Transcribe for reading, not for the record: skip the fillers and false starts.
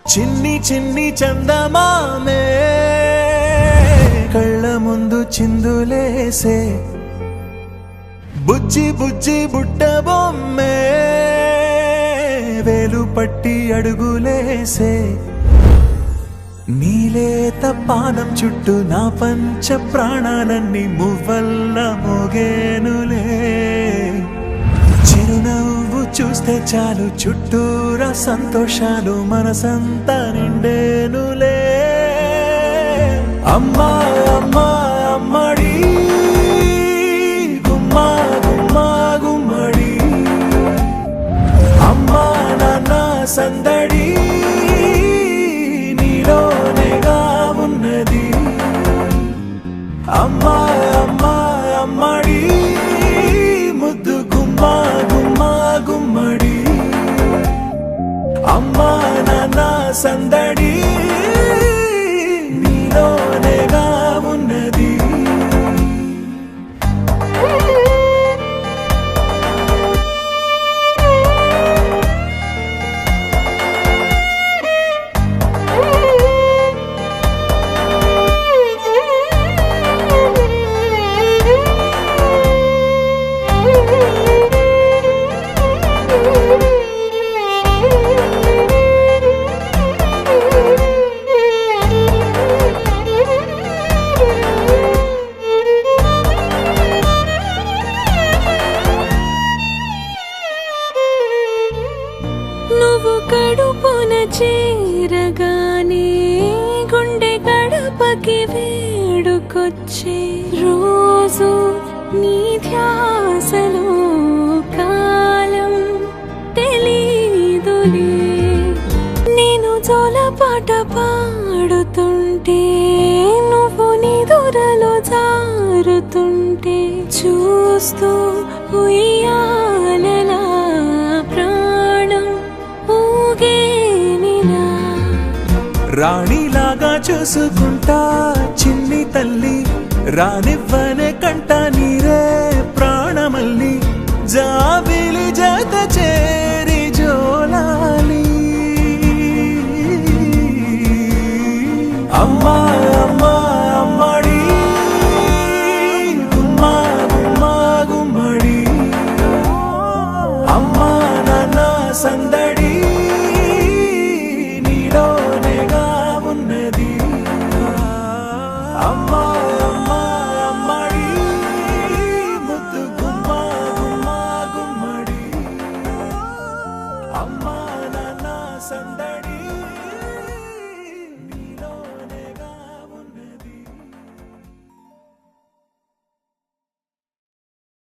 చిన్ని చిన్ని చందమామే కళ్ళ ముందు చిందులేసే బుజ్జి బుజ్జి బుట్ట బొమ్మే వేలు పట్టి అడుగులేసే నీలేత పానం చుట్టూ నా పంచ ప్రాణాలన్నీ మువ్వల్ల మోగేనులే చిరునవ్వు చూస్తే చాలు చుట్టూరా సంతోషాలు మనసంతా నిండేనులే అమ్మా అమ్మా అమ్మడి గుమ్మా గుమ్మా గుమ్మడి అమ్మా నాన్న సందడి నీలోనేగా ఉన్నది అమ్మా అమ్మా అమ్మడి ముద్దు గుమ్మా గుమ్మా గుమ్మడి అమ్మా నాన్న సందడి నీలోనేగా ఉన్నది నువ్వు కడుపున చేరగానే గుండె గడపకి వేడుకొచ్చే రోజు నీ ధ్యాసలో కాలం తెలీదులే నేను జోలపాట పాడుతుంటే నువ్వు నిదురలో జారుతుంటే చూస్తూ ఉయ్యాలలా రాణిలాగా చూసుకుంటా చిన్ని తల్లి రానివ్వనే కంట నీరే ప్రాణమల్లి జాబిలి జత చేరి జోలాలి అమ్మా అమ్మా అమ్మడి గుమ్మా గుమ్మా గుమ్మడి అమ్మా నాన్న సందడి అమ్మా అమ్మా అమ్మడి ముద్దు గుమ్మా గుమ్మా గుమ్మడి అమ్మా నాన్న సందడి